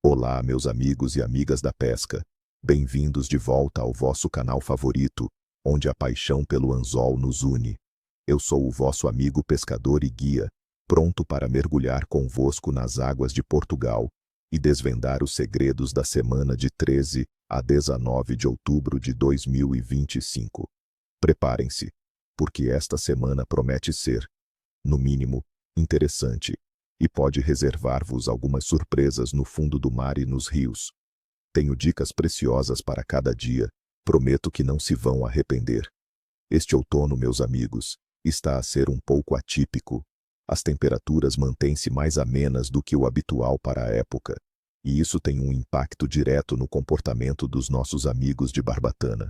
Olá, meus amigos e amigas da pesca. Bem-vindos de volta ao vosso canal favorito, onde a paixão pelo anzol nos une. Eu sou o vosso amigo pescador e guia, pronto para mergulhar convosco nas águas de Portugal e desvendar os segredos da semana de 13 a 19 de outubro de 2025. Preparem-se, porque esta semana promete ser, no mínimo, interessante, e pode reservar-vos algumas surpresas no fundo do mar e nos rios. Tenho dicas preciosas para cada dia, prometo que não se vão arrepender. Este outono, meus amigos, está a ser um pouco atípico. As temperaturas mantêm-se mais amenas do que o habitual para a época, e isso tem um impacto direto no comportamento dos nossos amigos de Barbatana.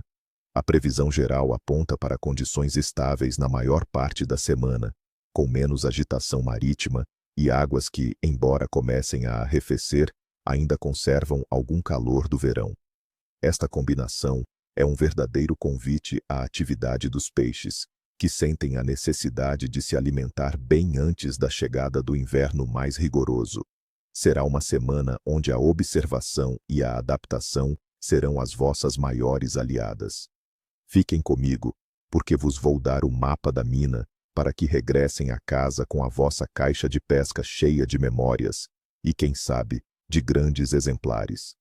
A previsão geral aponta para condições estáveis na maior parte da semana, com menos agitação marítima e águas que, embora comecem a arrefecer, ainda conservam algum calor do verão. Esta combinação é um verdadeiro convite à atividade dos peixes, que sentem a necessidade de se alimentar bem antes da chegada do inverno mais rigoroso. Será uma semana onde a observação e a adaptação serão as vossas maiores aliadas. Fiquem comigo, porque vos vou dar o mapa da mina, para que regressem a casa com a vossa caixa de pesca cheia de memórias e, quem sabe, de grandes exemplares.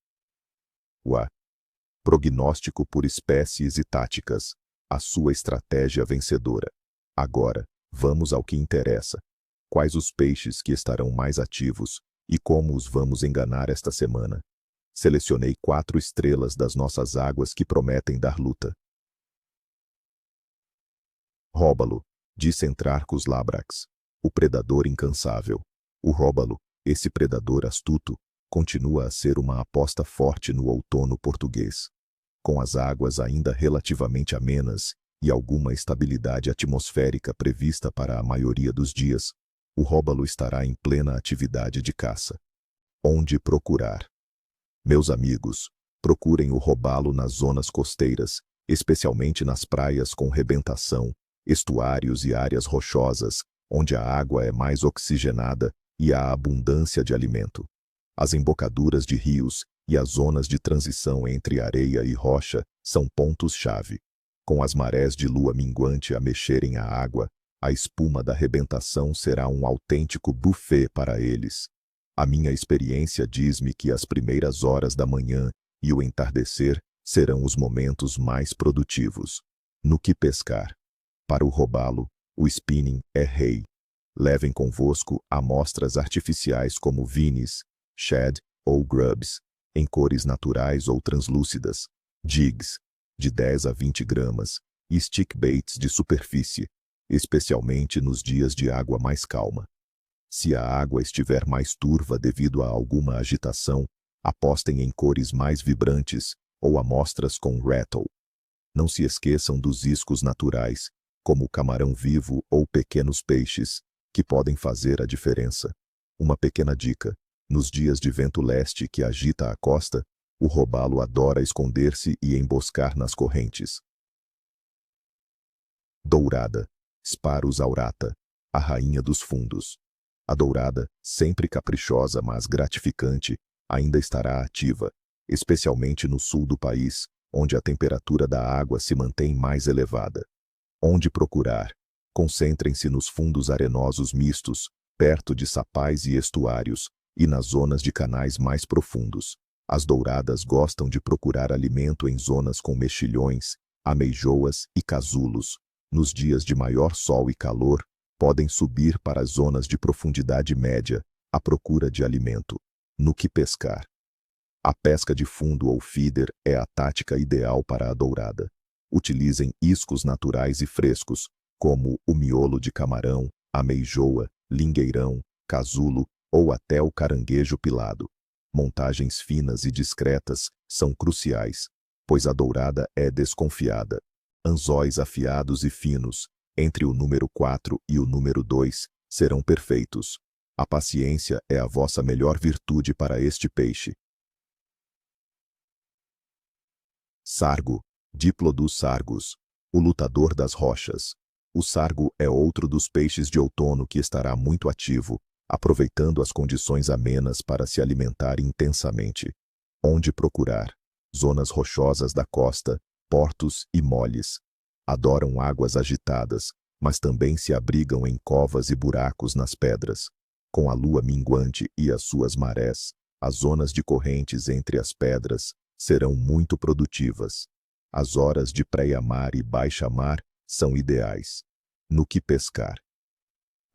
Prognóstico por espécies e táticas, a sua estratégia vencedora. Agora, vamos ao que interessa. Quais os peixes que estarão mais ativos e como os vamos enganar esta semana? Selecionei 4 estrelas das nossas águas que prometem dar luta. Róbalo, de Centrarchus labrax, o predador incansável. O róbalo, esse predador astuto, continua a ser uma aposta forte no outono português. Com as águas ainda relativamente amenas e alguma estabilidade atmosférica prevista para a maioria dos dias, o róbalo estará em plena atividade de caça. Onde procurar? Meus amigos, procurem o robalo nas zonas costeiras, especialmente nas praias com rebentação, estuários e áreas rochosas, onde a água é mais oxigenada e há abundância de alimento. As embocaduras de rios e as zonas de transição entre areia e rocha são pontos-chave. Com as marés de lua minguante a mexerem a água, a espuma da rebentação será um autêntico buffet para eles. A minha experiência diz-me que as primeiras horas da manhã e o entardecer serão os momentos mais produtivos. No que pescar? Para o robalo, o spinning é rei. Levem convosco amostras artificiais como vinis, shad ou grubs, em cores naturais ou translúcidas, jigs, de 10 a 20 gramas, e stickbaits de superfície, especialmente nos dias de água mais calma. Se a água estiver mais turva devido a alguma agitação, apostem em cores mais vibrantes ou amostras com rattle. Não se esqueçam dos iscos naturais, como o camarão vivo ou pequenos peixes, que podem fazer a diferença. Uma pequena dica: nos dias de vento leste que agita a costa, o robalo adora esconder-se e emboscar nas correntes. Dourada, Sparus aurata, a rainha dos fundos. A dourada, sempre caprichosa mas gratificante, ainda estará ativa, especialmente no sul do país, onde a temperatura da água se mantém mais elevada. Onde procurar? Concentrem-se nos fundos arenosos mistos, perto de sapais e estuários, e nas zonas de canais mais profundos. As douradas gostam de procurar alimento em zonas com mexilhões, ameijoas e casulos. Nos dias de maior sol e calor, podem subir para as zonas de profundidade média, à procura de alimento. No que pescar? A pesca de fundo ou feeder é a tática ideal para a dourada. Utilizem iscos naturais e frescos, como o miolo de camarão, ameijoa, lingueirão, casulo ou até o caranguejo pilado. Montagens finas e discretas são cruciais, pois a dourada é desconfiada. Anzóis afiados e finos, entre o número 4 e o número 2, serão perfeitos. A paciência é a vossa melhor virtude para este peixe. Sargo, Diplodus sargus, o lutador das rochas. O sargo é outro dos peixes de outono que estará muito ativo, aproveitando as condições amenas para se alimentar intensamente. Onde procurar? Zonas rochosas da costa, portos e moles. Adoram águas agitadas, mas também se abrigam em covas e buracos nas pedras. Com a lua minguante e as suas marés, as zonas de correntes entre as pedras serão muito produtivas. As horas de praia-mar e baixa-mar são ideais. No que pescar?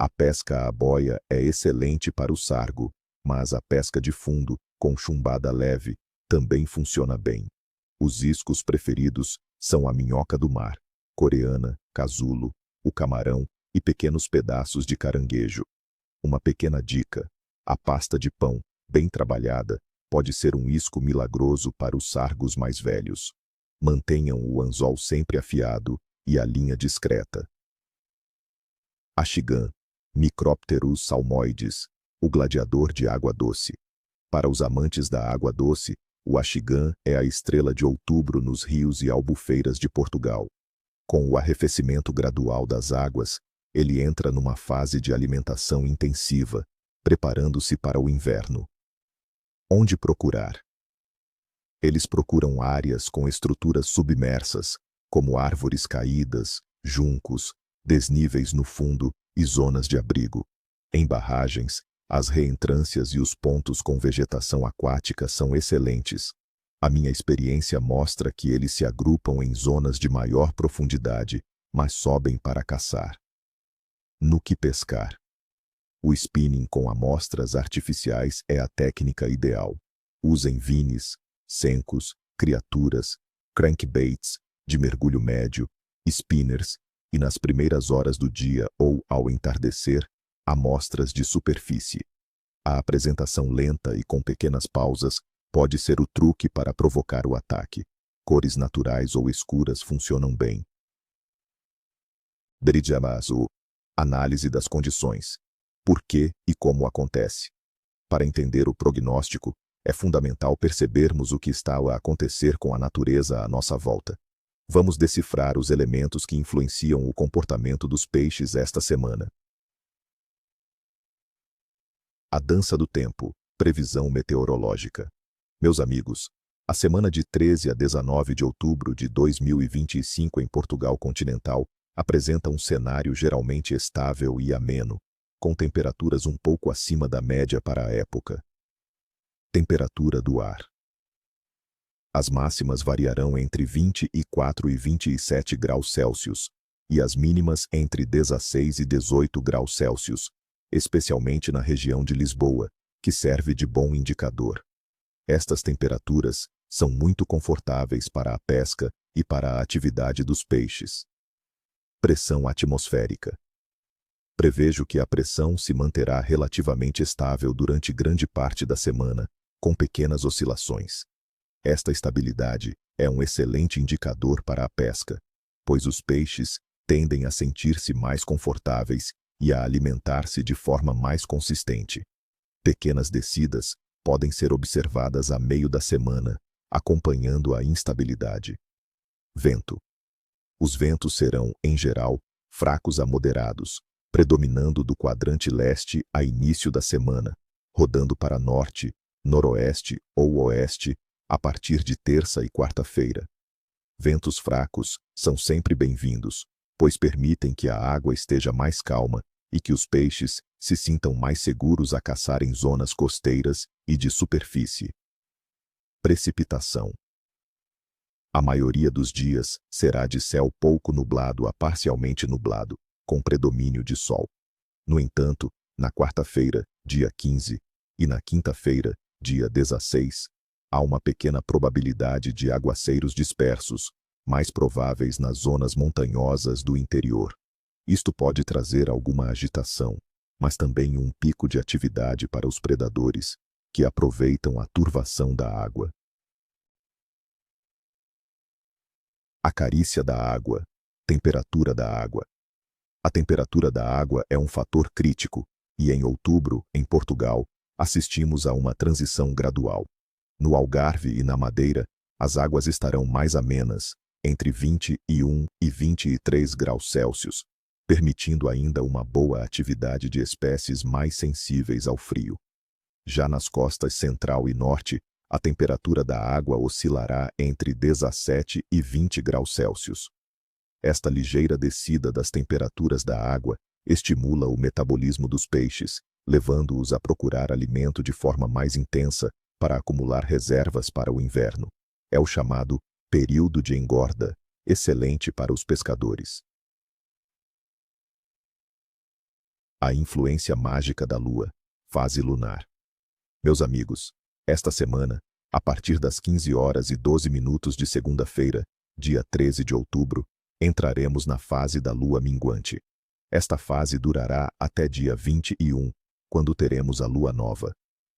A pesca à boia é excelente para o sargo, mas a pesca de fundo, com chumbada leve, também funciona bem. Os iscos preferidos são a minhoca do mar, coreana, casulo, o camarão e pequenos pedaços de caranguejo. Uma pequena dica: a pasta de pão, bem trabalhada, pode ser um isco milagroso para os sargos mais velhos. Mantenham o anzol sempre afiado e a linha discreta. Axigã, Micropterus salmoides, o gladiador de água doce. Para os amantes da água doce, o axigã é a estrela de outubro nos rios e albufeiras de Portugal. Com o arrefecimento gradual das águas, ele entra numa fase de alimentação intensiva, preparando-se para o inverno. Onde procurar? Eles procuram áreas com estruturas submersas, como árvores caídas, juncos, desníveis no fundo e zonas de abrigo. Em barragens, as reentrâncias e os pontos com vegetação aquática são excelentes. A minha experiência mostra que eles se agrupam em zonas de maior profundidade, mas sobem para caçar. No que pescar? O spinning com amostras artificiais é a técnica ideal. Usem vines, sencos, criaturas, crankbaits, de mergulho médio, spinners, e nas primeiras horas do dia ou ao entardecer, amostras de superfície. A apresentação lenta e com pequenas pausas pode ser o truque para provocar o ataque. Cores naturais ou escuras funcionam bem. Drijamazu. Análise das condições. Por que e como acontece? Para entender o prognóstico, é fundamental percebermos o que está a acontecer com a natureza à nossa volta. Vamos decifrar os elementos que influenciam o comportamento dos peixes esta semana. A dança do tempo, previsão meteorológica. Meus amigos, a semana de 13 a 19 de outubro de 2025 em Portugal continental apresenta um cenário geralmente estável e ameno, com temperaturas um pouco acima da média para a época. Temperatura do ar. As máximas variarão entre 24 e 27 graus Celsius, e as mínimas entre 16 e 18 graus Celsius, especialmente na região de Lisboa, que serve de bom indicador. Estas temperaturas são muito confortáveis para a pesca e para a atividade dos peixes. Pressão atmosférica. Prevejo que a pressão se manterá relativamente estável durante grande parte da semana, com pequenas oscilações. Esta estabilidade é um excelente indicador para a pesca, pois os peixes tendem a sentir-se mais confortáveis e a alimentar-se de forma mais consistente. Pequenas descidas podem ser observadas a meio da semana, acompanhando a instabilidade. Vento. Os ventos serão, em geral, fracos a moderados, predominando do quadrante leste a início da semana, rodando para norte, noroeste ou oeste a partir de terça e quarta-feira. Ventos fracos são sempre bem-vindos, pois permitem que a água esteja mais calma e que os peixes se sintam mais seguros a caçar em zonas costeiras e de superfície. Precipitação. A maioria dos dias será de céu pouco nublado a parcialmente nublado, com predomínio de sol. No entanto, na quarta-feira, dia 15, e na quinta-feira, dia 16, há uma pequena probabilidade de aguaceiros dispersos, mais prováveis nas zonas montanhosas do interior. Isto pode trazer alguma agitação, mas também um pico de atividade para os predadores, que aproveitam a turvação da água. A carícia da água. Temperatura da água. A temperatura da água é um fator crítico, e em outubro, em Portugal, assistimos a uma transição gradual. No Algarve e na Madeira, as águas estarão mais amenas, entre 21 e 23 graus Celsius, permitindo ainda uma boa atividade de espécies mais sensíveis ao frio. Já nas costas central e norte, a temperatura da água oscilará entre 17 e 20 graus Celsius. Esta ligeira descida das temperaturas da água estimula o metabolismo dos peixes, levando-os a procurar alimento de forma mais intensa para acumular reservas para o inverno. É o chamado período de engorda, excelente para os pescadores. A influência mágica da Lua, fase lunar. Meus amigos, esta semana, a partir das 15h12 de segunda-feira, dia 13 de outubro, entraremos na fase da Lua minguante. Esta fase durará até dia 21, quando teremos a Lua nova.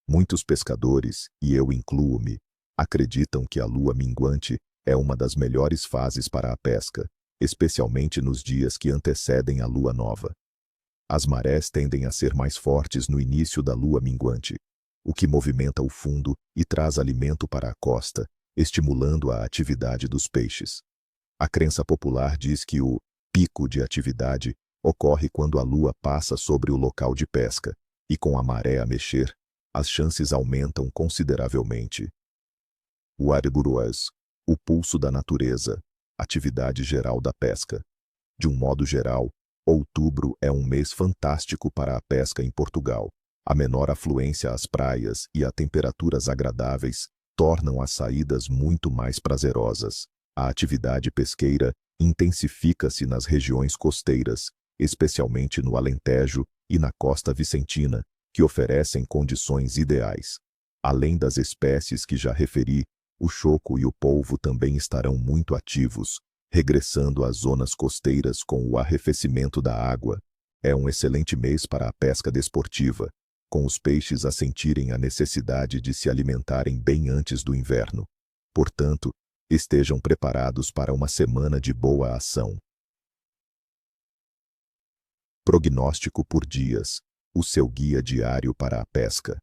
Muitos pescadores, e eu incluo-me, acreditam que a Lua minguante é uma das melhores fases para a pesca, especialmente nos dias que antecedem a Lua nova. As marés tendem a ser mais fortes no início da Lua minguante, o que movimenta o fundo e traz alimento para a costa, estimulando a atividade dos peixes. A crença popular diz que o pico de atividade ocorre quando a lua passa sobre o local de pesca, e com a maré a mexer, as chances aumentam consideravelmente. O Arburuas, o pulso da natureza, atividade geral da pesca. De um modo geral, outubro é um mês fantástico para a pesca em Portugal. A menor afluência às praias e a temperaturas agradáveis tornam as saídas muito mais prazerosas. A atividade pesqueira intensifica-se nas regiões costeiras, especialmente no Alentejo e na costa vicentina, que oferecem condições ideais. Além das espécies que já referi, o choco e o polvo também estarão muito ativos, regressando às zonas costeiras com o arrefecimento da água. É um excelente mês para a pesca desportiva, com os peixes a sentirem a necessidade de se alimentarem bem antes do inverno. Portanto, estejam preparados para uma semana de boa ação. Prognóstico por dias, o seu guia diário para a pesca.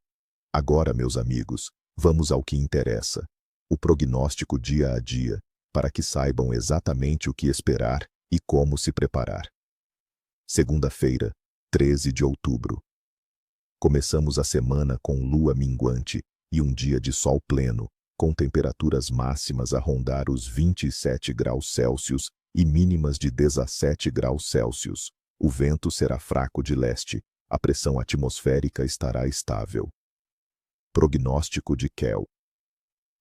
Agora, meus amigos, vamos ao que interessa. O prognóstico dia a dia, para que saibam exatamente o que esperar e como se preparar. Segunda-feira, 13 de outubro. Começamos a semana com lua minguante e um dia de sol pleno, com temperaturas máximas a rondar os 27 graus Celsius e mínimas de 17 graus Celsius. O vento será fraco de leste, a pressão atmosférica estará estável. Prognóstico de Kel.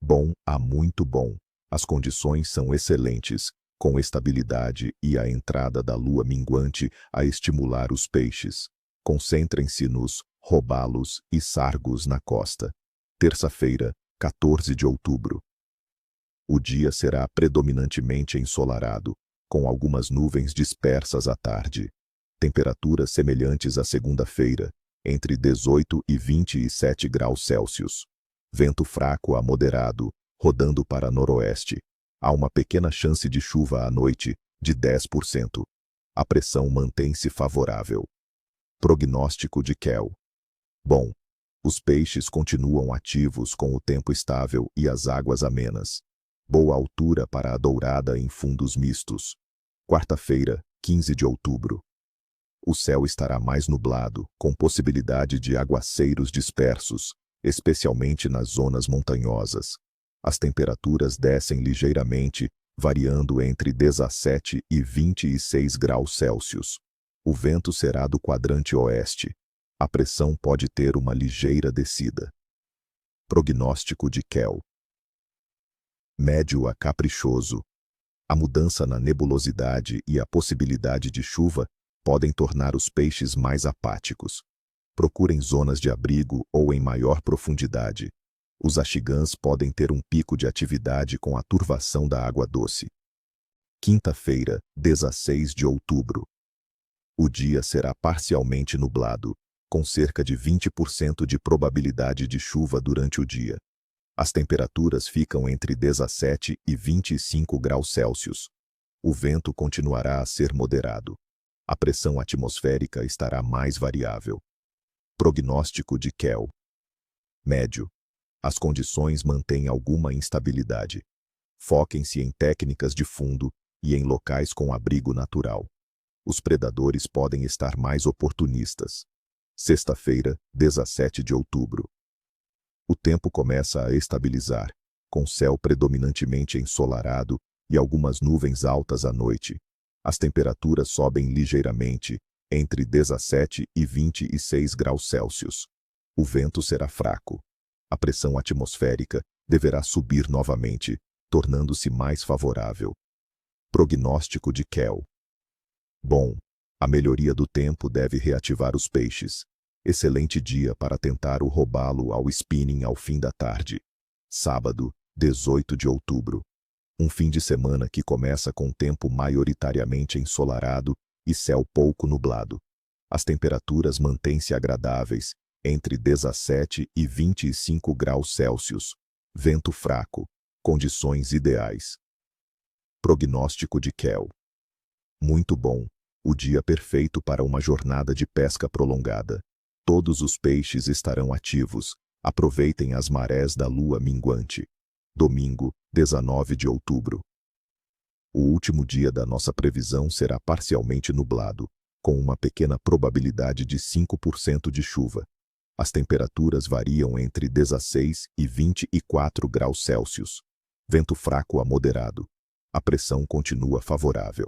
Bom a muito bom. As condições são excelentes, com estabilidade e a entrada da lua minguante a estimular os peixes. Concentrem-se nos robalos e sargos na costa. Terça-feira, 14 de outubro. O dia será predominantemente ensolarado, com algumas nuvens dispersas à tarde. Temperaturas semelhantes à segunda-feira, entre 18 e 27 graus Celsius. Vento fraco a moderado, rodando para noroeste. Há uma pequena chance de chuva à noite, de 10%. A pressão mantém-se favorável. Prognóstico de Kel. Bom, os peixes continuam ativos com o tempo estável e as águas amenas. Boa altura para a dourada em fundos mistos. Quarta-feira, 15 de outubro. O céu estará mais nublado, com possibilidade de aguaceiros dispersos, especialmente nas zonas montanhosas. As temperaturas descem ligeiramente, variando entre 17 e 26 graus Celsius. O vento será do quadrante oeste. A pressão pode ter uma ligeira descida. Prognóstico de Kel. Médio a caprichoso. A mudança na nebulosidade e a possibilidade de chuva podem tornar os peixes mais apáticos. Procurem zonas de abrigo ou em maior profundidade. Os axigãs podem ter um pico de atividade com a turvação da água doce. Quinta-feira, 16 de outubro. O dia será parcialmente nublado, com cerca de 20% de probabilidade de chuva durante o dia. As temperaturas ficam entre 17 e 25 graus Celsius. O vento continuará a ser moderado. A pressão atmosférica estará mais variável. Prognóstico de Kel. Médio. As condições mantêm alguma instabilidade. Foquem-se em técnicas de fundo e em locais com abrigo natural. Os predadores podem estar mais oportunistas. Sexta-feira, 17 de outubro. O tempo começa a estabilizar, com céu predominantemente ensolarado e algumas nuvens altas à noite. As temperaturas sobem ligeiramente, entre 17 e 26 graus Celsius. O vento será fraco. A pressão atmosférica deverá subir novamente, tornando-se mais favorável. Prognóstico de Kel. Bom, a melhoria do tempo deve reativar os peixes. Excelente dia para tentar o robalo ao spinning ao fim da tarde. Sábado, 18 de outubro. Um fim de semana que começa com tempo maioritariamente ensolarado e céu pouco nublado. As temperaturas mantêm-se agradáveis, entre 17 e 25 graus Celsius. Vento fraco. Condições ideais. Prognóstico de Kel. Muito bom. O dia perfeito para uma jornada de pesca prolongada. Todos os peixes estarão ativos. Aproveitem as marés da lua minguante. Domingo, 19 de outubro. O último dia da nossa previsão será parcialmente nublado, com uma pequena probabilidade de 5% de chuva. As temperaturas variam entre 16 e 24 graus Celsius. Vento fraco a moderado. A pressão continua favorável.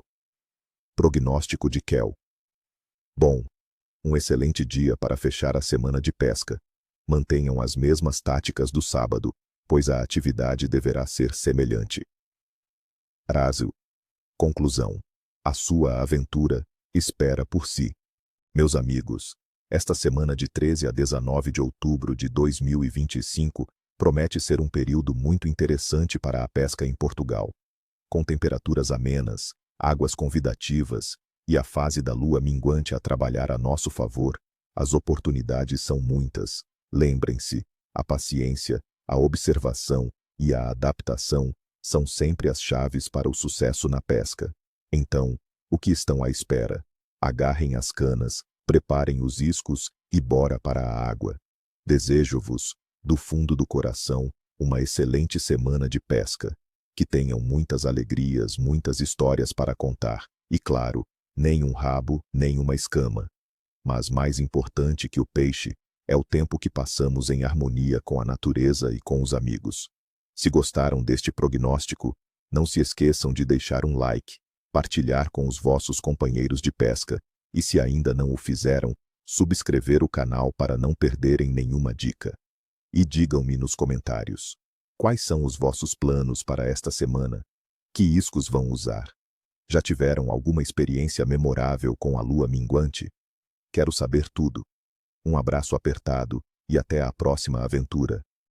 Prognóstico de Kel. Bom, um excelente dia para fechar a semana de pesca. Mantenham as mesmas táticas do sábado, pois a atividade deverá ser semelhante. Brasil. Conclusão. A sua aventura espera por si. Meus amigos, esta semana de 13 a 19 de outubro de 2025 promete ser um período muito interessante para a pesca em Portugal. Com temperaturas amenas, águas convidativas e a fase da lua minguante a trabalhar a nosso favor, as oportunidades são muitas. Lembrem-se, a paciência, a observação e a adaptação são sempre as chaves para o sucesso na pesca. Então, o que estão à espera? Agarrem as canas, preparem os iscos e bora para a água. Desejo-vos, do fundo do coração, uma excelente semana de pesca. Que tenham muitas alegrias, muitas histórias para contar. E claro, nem um rabo, nem uma escama. Mas mais importante que o peixe, é o tempo que passamos em harmonia com a natureza e com os amigos. Se gostaram deste prognóstico, não se esqueçam de deixar um like, partilhar com os vossos companheiros de pesca e, se ainda não o fizeram, subscrever o canal para não perderem nenhuma dica. E digam-me nos comentários, quais são os vossos planos para esta semana? Que iscos vão usar? Já tiveram alguma experiência memorável com a lua minguante? Quero saber tudo. Um abraço apertado e até a próxima aventura.